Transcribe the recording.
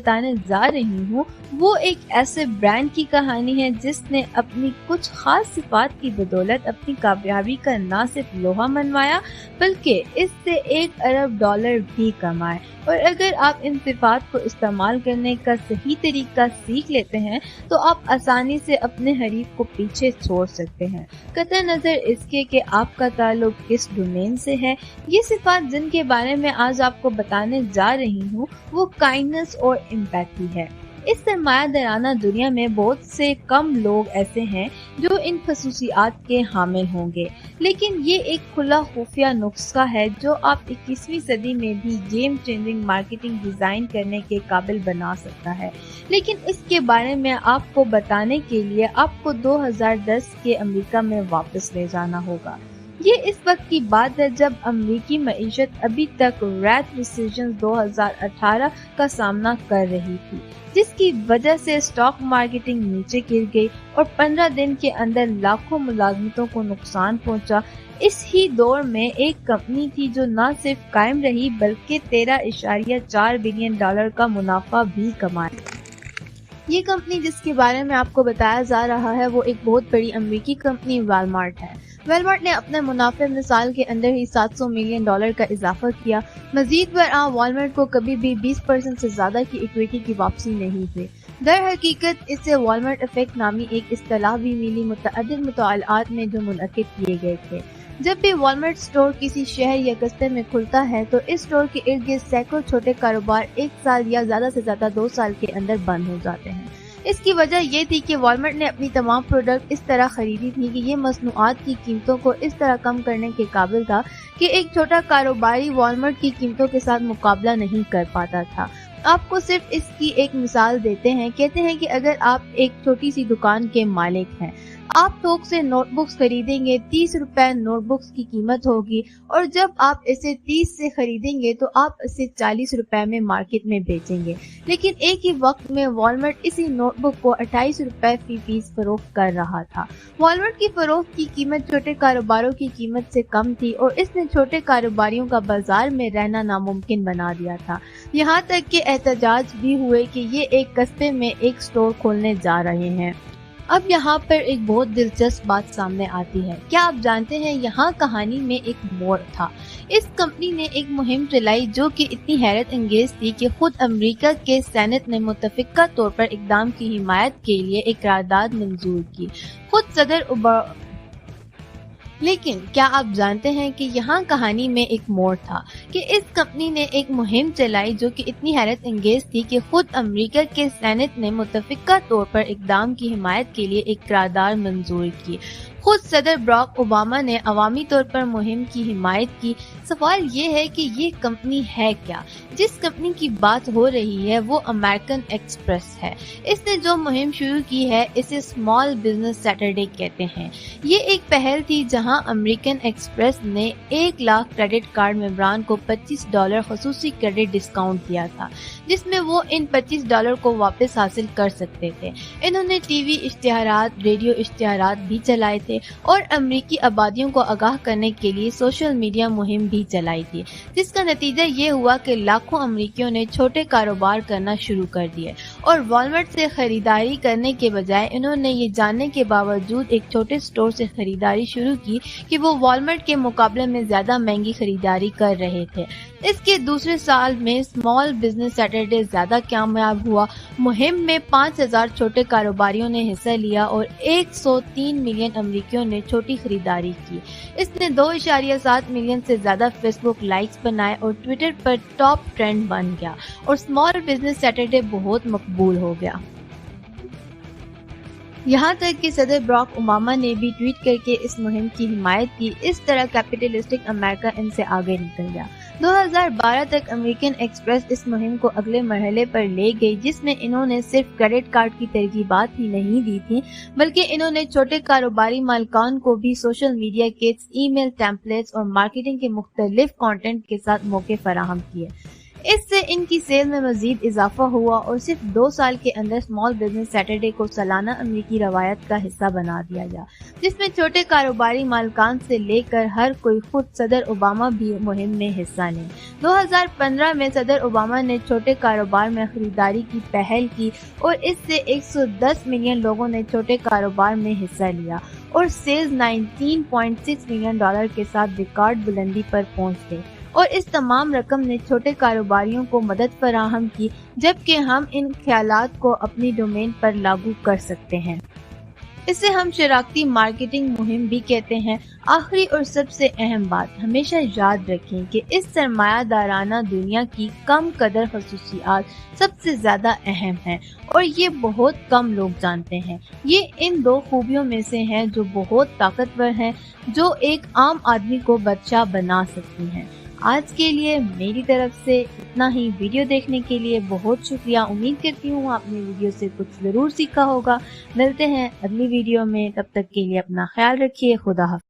بتانے جا رہی ہوں وہ ایک ایسے برانڈ کی کہانی ہے جس نے اپنی کچھ خاص صفات کی بدولت اپنی کامیابی کا نہ صرف لوہا منوایا بلکہ اس سے $1 ارب بھی کمائے، اور اگر آپ ان صفات کو استعمال کرنے کا صحیح طریقہ سیکھ لیتے ہیں تو آپ آسانی سے اپنے حریف کو پیچھے چھوڑ سکتے ہیں، قطع نظر اس کے کہ آپ کا تعلق کس ڈومین سے ہے۔ یہ صفات جن کے بارے میں آج آپ کو بتانے جا رہی ہوں وہ کائنڈنس اور امپیتھی ہے۔ اس سرمایہ دارانہ دنیا میں بہت سے کم لوگ ایسے ہیں جو ان خصوصیات کے حامل ہوں گے، لیکن یہ ایک کھلا خفیہ نسخہ ہے جو آپ 21ویں صدی میں بھی گیم چینجنگ مارکیٹنگ ڈیزائن کرنے کے قابل بنا سکتا ہے۔ لیکن اس کے بارے میں آپ کو بتانے کے لیے آپ کو 2010 کے امریکہ میں واپس لے جانا ہوگا۔ یہ اس وقت کی بات ہے جب امریکی معیشت ابھی تک گریٹ ریسیشن 2018 کا سامنا کر رہی تھی، جس کی وجہ سے اسٹاک مارکیٹنگ نیچے گر گئی اور 15 دن کے اندر لاکھوں ملازمتوں کو نقصان پہنچا۔ اس ہی دور میں ایک کمپنی تھی جو نہ صرف قائم رہی بلکہ $13.4 بلین کا منافع بھی کمایا۔ یہ کمپنی جس کے بارے میں آپ کو بتایا جا رہا ہے وہ ایک بہت بڑی امریکی کمپنی والمارٹ ہے۔ والمارٹ نے اپنے منافع میں سال کے اندر ہی $700 ملین کا اضافہ کیا۔ مزید برآں والمارٹ کو کبھی بھی 20% سے زیادہ کی ایکویٹی کی واپسی نہیں ہوئی۔ در حقیقت اسے والمارٹ افیکٹ نامی ایک اصطلاح بھی ملی متعدد مطالعات میں جو منعقد کیے گئے تھے۔ جب بھی والمارٹ اسٹور کسی شہر یا قصبے میں کھلتا ہے تو اس اسٹور کے ارد گرد سینکڑوں چھوٹے کاروبار 1 سال یا زیادہ سے زیادہ 2 سال کے اندر بند ہو جاتے ہیں۔ اس کی وجہ یہ تھی کہ والمارٹ نے اپنی تمام پروڈکٹ اس طرح خریدی تھی کہ یہ مصنوعات کی قیمتوں کو اس طرح کم کرنے کے قابل تھا کہ ایک چھوٹا کاروباری والمارٹ کی قیمتوں کے ساتھ مقابلہ نہیں کر پاتا تھا۔ آپ کو صرف اس کی ایک مثال دیتے ہیں، کہتے ہیں کہ اگر آپ ایک چھوٹی سی دکان کے مالک ہیں، آپ تھوک سے نوٹ بکس خریدیں گے، $30 نوٹ بکس کی قیمت ہوگی، اور جب آپ اسے 30 سے خریدیں گے تو آپ اسے $40 میں مارکیٹ میں بیچیں گے، لیکن ایک ہی وقت میں والمارٹ اسی نوٹ بک کو $28 فی پیس فروخت کر رہا تھا۔ والمارٹ کی فروخت کی قیمت چھوٹے کاروباروں کی قیمت سے کم تھی اور اس نے چھوٹے کاروباریوں کا بازار میں رہنا ناممکن بنا دیا تھا، یہاں تک کہ احتجاج بھی ہوئے کہ یہ ایک قصبے میں ایک سٹور کھولنے جا رہے ہیں۔ اب یہاں پر ایک بہت دلچسپ بات سامنے آتی ہے۔ کیا آپ جانتے ہیں یہاں کہانی میں ایک موڑ تھا۔ اس کمپنی نے ایک مہم چلائی جو کہ اتنی حیرت انگیز تھی کہ خود امریکہ کے سینٹ نے متفقہ طور پر اقدام کی حمایت کے لیے ایک قرارداد منظور کی۔ خود صدر لیکن کیا آپ جانتے ہیں کہ یہاں کہانی میں ایک موڑ تھا کہ اس کمپنی نے ایک مہم چلائی جو کہ اتنی حیرت انگیز تھی کہ خود امریکہ کے سینٹ نے متفقہ طور پر اقدام کی حمایت کے لیے ایک قرارداد منظور کی۔ خود صدر براک اوباما نے عوامی طور پر مہم کی حمایت کی۔ سوال یہ ہے کہ یہ کمپنی ہے کیا؟ جس کمپنی کی بات ہو رہی ہے وہ امریکن ایکسپریس ہے۔ اس نے جو مہم شروع کی ہے اسے اسمال بزنس سیٹرڈے کہتے ہیں۔ یہ ایک پہل تھی جہاں امریکن ایکسپریس نے 1 لاکھ کریڈٹ کارڈ ممبران کو $25 خصوصی کریڈٹ ڈسکاؤنٹ دیا تھا، جس میں وہ ان $25 کو واپس حاصل کر سکتے تھے۔ انہوں نے ٹی وی اشتہارات، ریڈیو اشتہارات بھی چلائے تھے اور امریکی آبادیوں کو آگاہ کرنے کے لیے سوشل میڈیا مہم بھی چلائی تھی، جس کا نتیجہ یہ ہوا کہ لاکھوں امریکیوں نے چھوٹے کاروبار کرنا شروع کر دیے اور والمارٹ سے خریداری کرنے کے بجائے انہوں نے یہ جاننے کے باوجود ایک چھوٹے سٹور سے خریداری شروع کی کہ وہ والمارٹ کے مقابلے میں زیادہ مہنگی خریداری کر رہے تھے۔ اس کے دوسرے سال میں اسمال بزنس سیٹرڈے زیادہ کامیاب ہوا۔ مہم میں 5000 چھوٹے کاروباریوں نے حصہ لیا اور 103 ملین امریکیوں نے چھوٹی خریداری کی۔ اس نے 2.7 ملین سے زیادہ فیس بک لائکس بنائے اور ٹویٹر پر ٹاپ ٹرینڈ بن گیا اور اسمال بزنس سیٹرڈے بہت مقبول ہو گیا۔ یہاں تک کہ صدر براک اوباما نے بھی ٹویٹ کر کے اس مہم کی حمایت کی۔ اس طرح کیپٹلسٹک امریکہ ان سے آگے نکل گیا۔ 2012 تک امریکن ایکسپریس اس مہم کو اگلے مرحلے پر لے گئی، جس میں انہوں نے صرف کریڈٹ کارڈ کی ترغیبات ہی نہیں دی تھی بلکہ انہوں نے چھوٹے کاروباری مالکان کو بھی سوشل میڈیا کٹس، ای میل ٹیمپلیٹس اور مارکیٹنگ کے مختلف کانٹینٹ کے ساتھ موقع فراہم کیے۔ اس سے ان کی سیل میں مزید اضافہ ہوا اور صرف 2 سال کے اندر اسمال بزنس سیٹرڈے کو سالانہ امریکی روایت کا حصہ بنا دیا گیا، جس میں چھوٹے کاروباری مالکان سے لے کر ہر کوئی، خود صدر اوباما بھی مہم میں حصہ لیں۔ 2015 میں صدر اوباما نے چھوٹے کاروبار میں خریداری کی پہل کی اور اس سے 110 ملین لوگوں نے چھوٹے کاروبار میں حصہ لیا اور سیلز $19.6 ملین کے ساتھ ریکارڈ بلندی پر پہنچ گئے، اور اس تمام رقم نے چھوٹے کاروباریوں کو مدد فراہم کی، جبکہ ہم ان خیالات کو اپنی ڈومین پر لاگو کر سکتے ہیں۔ اسے ہم شراکتی مارکیٹنگ مہم بھی کہتے ہیں۔ آخری اور سب سے اہم بات، ہمیشہ یاد رکھیں کہ اس سرمایہ دارانہ دنیا کی کم قدر خصوصیات سب سے زیادہ اہم ہیں اور یہ بہت کم لوگ جانتے ہیں۔ یہ ان 2 خوبیوں میں سے ہیں جو بہت طاقتور ہیں، جو ایک عام آدمی کو بادشاہ بنا سکتی ہیں۔ آج کے لیے میری طرف سے اتنا ہی۔ ویڈیو دیکھنے کے لیے بہت شکریہ۔ امید کرتی ہوں آپ نے ویڈیو سے کچھ ضرور سیکھا ہوگا۔ ملتے ہیں اگلی ویڈیو میں، تب تک کے لیے اپنا خیال رکھیے۔ خدا حافظ۔